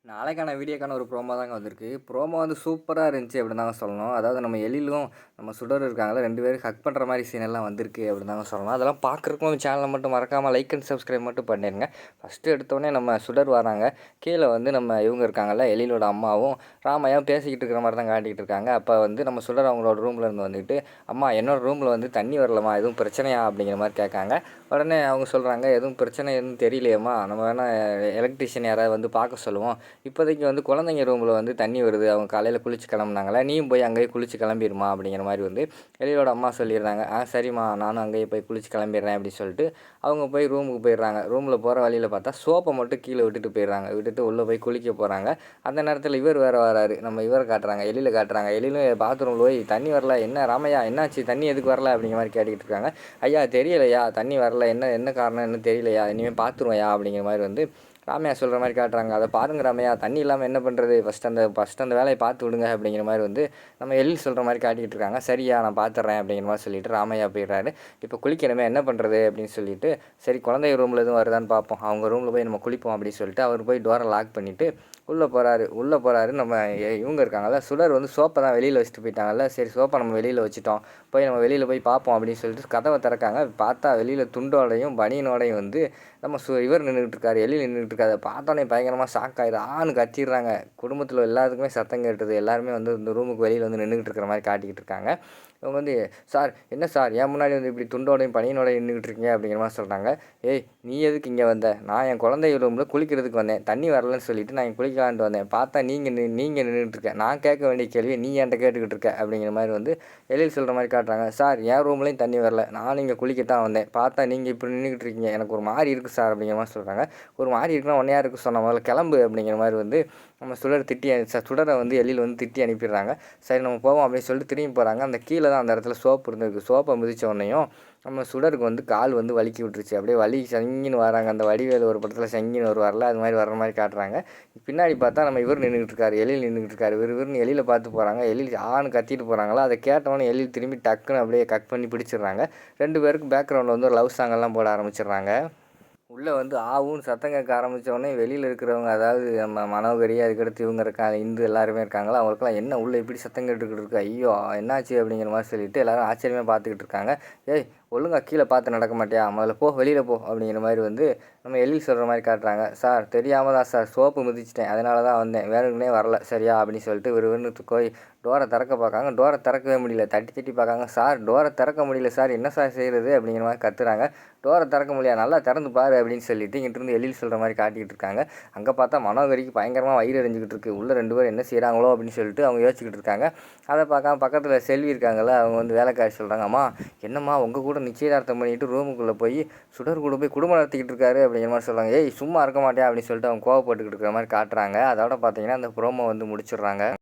நாளைக்கான வீடியோக்கான ஒரு ப்ரோமோ தாங்க வந்திருக்கு. ப்ரோமோ வந்து சூப்பராக இருந்துச்சு அப்படின்னு தாங்க சொல்லணும். அதாவது நம்ம எழிலும் நம்ம சுடர் இருக்காங்கல்ல 2 பேரும் ஹக் பண்ணுற மாதிரி சீன் எல்லாம் வந்திருக்கு அப்படின்னு தாங்க சொல்லணும். அதெல்லாம் பார்க்குறக்கும் சேனலை மட்டும் மறக்காமல் லைக் அண்ட் சப்ஸ்கிரைப் மட்டும் பண்ணிடுங்க. ஃபஸ்ட்டு எடுத்தோடனே நம்ம சுடர் வராங்க. கீழே வந்து நம்ம இவங்க இருக்காங்கல்ல எழிலோட அம்மாவும் ராமையாவும் பேசிக்கிட்டு இருக்கிற மாதிரி தான் காட்டிக்கிட்டு இருக்காங்க. அப்போ வந்து நம்ம சுடர் அவங்களோட ரூமில் இருந்து வந்துட்டு, அம்மா என்னோட ரூமில் வந்து தண்ணி வரலம்மா, எதுவும் பிரச்சனையா அப்படிங்கிற மாதிரி கேட்காங்க. உடனே அவங்க சொல்கிறாங்க, எதுவும் பிரச்சனை எதுவும் தெரியலையம்மா, நம்ம வேணால் எலக்ட்ரிஷியன் யாராவது வந்து பார்க்க சொல்லுவோம். இப்போதைக்கு வந்து குழந்தைங்க ரூமில் வந்து தண்ணி வருது, அவங்க காலையில் குளிச்சு கிளம்புனாங்களே, நீயும் போய் அங்கேயே குளிச்சு கிளம்பிடுமா அப்படிங்கிற மாதிரி வந்து எழிலோட அம்மா சொல்லிடுறாங்க. சரிம்மா, நானும் அங்கேயே போய் குளிச்சு கிளம்பிடுறேன் அப்படின்னு சொல்லிட்டு அவங்க போய் ரூமுக்கு போயிடுறாங்க. ரூமில் போகிற வழியில் பார்த்தா சோப்பை மட்டும் கீழே விட்டுட்டு போயிடுறாங்க. விட்டுட்டு உள்ளே போய் குளிக்க போகிறாங்க. அந்த நேரத்தில் இவர் வேறு வராரு. நம்ம இவரை காட்டுறாங்க, எழில காட்டுறாங்க. எழிலும் பாத்ரூமில் போய் தண்ணி வரல, என்ன ராமையா என்னாச்சு, தண்ணி எதுக்கு வரல அப்படிங்கிற மாதிரி கேட்டுக்கிட்டு இருக்காங்க. ஐயா தெரியலையா, தண்ணி வரல, என்ன என்ன காரணம் என்ன தெரியலையா, இனிமேல் பார்த்துருவோயா அப்படிங்கிற மாதிரி வந்து ராமையா சொல்கிற மாதிரி காட்டுறாங்க. அதை பாருங்க ராமையா, தண்ணி இல்லாமல் என்ன பண்ணுறது, ஃபஸ்ட் அந்த வேலையை பார்த்து விடுங்க அப்படிங்கிற மாதிரி வந்து நம்ம எழில் சொல்கிற மாதிரி காட்டிக்கிட்டு இருக்காங்க. சரியா நான் பார்த்துட்றேன் அப்படிங்கிற மாதிரி சொல்லிட்டு ராமையா போயிடுறாரு. இப்போ குளிக்கணுமே என்ன பண்ணுறது அப்படின்னு சொல்லிட்டு, சரி குழந்தை ரூமில் எதுவும் வருதான்னு பார்ப்போம், அவங்க ரூமில் போய் நம்ம குளிப்போம் அப்படின்னு சொல்லிட்டு அவர் போய் டோரை லாக் பண்ணிவிட்டு உள்ளே போகிறாரு. நம்ம இவங்க இருக்காங்கல்ல சுடர் வந்து சோப்பை தான் வெளியில் வச்சுட்டு போயிட்டாங்கல்ல. சரி சோப்பை நம்ம வெளியில் வச்சுட்டோம், போய் நம்ம வெளியில் போய் பார்ப்போம் அப்படின்னு சொல்லிட்டு கதவை திறக்காங்க. பார்த்தா வெளியில் துண்டோடையும் பனியனோடையும் வந்து நம்ம இவர் நின்றுக்கிட்டு இருக்காரு, எழில் நின்றுக்கிட்டு இருக்காரு. அதை பார்த்தோன்னே பயங்கரமாக ஷாக் ஆகிடும். கத்திடுறாங்க. குடும்பத்தில் எல்லாத்துக்குமே சத்தம் கேட்டுது. எல்லாருமே வந்து இந்த ரூமுக்கு வெளியில் வந்து நின்றுக்கிட்டு இருக்கிற மாதிரி காட்டிக்கிட்டு இருக்காங்க. இவங்க வந்து, சார் என்ன சார் என் முன்னாடி வந்து இப்படி துண்டோடையும் பனியனோடையும் நின்றுக்கிட்டு இருக்கீங்க அப்படிங்கிற மாதிரி சொல்கிறாங்க. ஏய் நீ எதுக்கு இங்கே வந்த, நான் என் குழந்தை ரூமில் குளிக்கிறதுக்கு வந்தேன், தண்ணி வரலன்னு சொல்லிட்டு நான் இங்கே குளிக்கலான்ட்டு வந்தேன், பார்த்தா நீங்கள் நின்றுட்டு இருக்கேன், நான் கேட்க வேண்டிய கேள்வியை நீ என்கிட்ட கேட்டுக்கிட்டு இருக்க அப்படிங்கிற மாதிரி வந்து எழில் சொல்கிற மாதிரி காட்டுறாங்க. சார் என் ரூம்லேயும் தண்ணி வரல, நான் இங்கே குளிக்கத்தான் வந்தேன், பார்த்தா நீங்கள் இப்படி நின்றுக்கிட்டு இருக்கீங்க, எனக்கு ஒரு மாதிரி இருக்குது சார் அப்படிங்கிற மாதிரி சொல்கிறாங்க. ஒரு மாதிரி இருக்குன்னா ஒன்றையா இருக்குது சொன்ன முதல்ல கிளம்பு அப்படிங்கிற மாதிரி வந்து நம்ம சுடரை வந்து எழில் வந்து திட்டி அனுப்பிடுறாங்க. சரி நம்ம போவோம் அப்படின்னு சொல்லிட்டு திரும்பி போகிறாங்க. அந்த கீழே தான் அந்த இடத்துல சோப்பு இருந்திருக்கு. சோப்பை மிதித்த உடனேயும் நம்ம சுடருக்கு வந்து கால் வந்து வலிக்கி விட்டுருச்சு. அப்படியே வலி சங்கின்னு வராங்க. அந்த வடிவேலு ஒரு படத்தில் சங்கின்னு வருவார்ல, அது மாதிரி வர்ற மாதிரி காட்டுறாங்க. பின்னாடி பார்த்தா நம்ம இவர் நின்றுக்கிட்டு இருக்காரு, எழில் நின்றுக்கிட்டு இருக்காரு. விறுவிறுன்னு எழில பார்த்து போகிறாங்க. எழில் கத்திட்டு போகிறாங்களா, அதை கேட்டவொடனே எழில் திரும்பி டக்குன்னு அப்படியே கட் பண்ணி பிடிச்சிடுறாங்க. 2 பேருக்கும் பேக்ரவுண்டில் வந்து ஒரு லவ் சாங்கெல்லாம் போட ஆரம்பிச்சிடுறாங்க. உள்ளே வந்து ஆவுன்னு சத்தம் கேட்க ஆரம்பித்தோடனே வெளியில் இருக்கிறவங்க, அதாவது நம்ம மனோகரி, அதுக்கடுத்து இவங்க இருக்காங்க, இந்து எல்லாருமே இருக்காங்களா, அவங்களுக்குலாம் என்ன உள்ளே இப்படி சத்தம் கேட்டுக்கிட்டு இருக்கு, ஐயோ என்னாச்சு அப்படிங்கிற மாதிரி சொல்லிட்டு எல்லோரும் ஆச்சரியமாக பார்த்துக்கிட்டு இருக்காங்க. ஏய் ஒழுங்கா கீழே பார்த்து நடக்க மாட்டியா, முதல்ல போ வெளியில் போ அப்படிங்கிற மாதிரி வந்து நம்ம எழில் சொல்கிற மாதிரி காட்டுறாங்க. சார் தெரியாமல் தான் சார் சோப்பு மிதிச்சிட்டேன், அதனால தான் வந்தேன், வேணுக்குனே வரல சரியா அப்படின்னு சொல்லிட்டு விறுவிறுன்னு போய் டோரை திறக்க பார்க்காங்க. டோரை திறக்கவே முடியல. தட்டி பார்க்காங்க. சார் டோரை திறக்க முடியல சார், என்ன சார் செய்கிறது அப்படிங்கிற மாதிரி கத்துறாங்க. டோரை திறக்க முடியாது, நல்லா திறந்து பாரு அப்படின்னு சொல்லிட்டு இங்கிட்டிருந்து எழில் சொல்கிற மாதிரி காட்டிக்கிட்டு இருக்காங்க. அங்கே பார்த்தா மனோகரிக்கு பயங்கரமாக வயிறு எரிஞ்சிக்கிட்டு இருக்குது. உள்ளே 2 பேரும் என்ன செய்கிறாங்களோ அப்படின்னு சொல்லிட்டு அவங்க யோசிச்சுக்கிட்டு இருக்காங்க. அதை பார்க்காம பக்கத்தில் செல்வி இருக்காங்கல்ல, அவங்க வந்து வேலைக்காரி சொல்கிறாங்க. அம்மா என்னம்மா உங்கள் கூட நிச்சயதார்த்தம் பண்ணிட்டு ரூமுக்குள்ளே போய் சுடர் கூட போய் குடும்பம் நடத்திக்கிட்டு இருக்காரு அப்படிங்கிற மாதிரி சொல்கிறாங்க. ஏய் சும்மா இருக்க மாட்டேன் அப்படின்னு சொல்லிட்டு அவங்க கோவப்பட்டுக்கிட்டு இருக்கிற மாதிரி காட்டுறாங்க. அதோட பார்த்தீங்கன்னா அந்த ப்ரோமோ வந்து முடிச்சிடுறாங்க.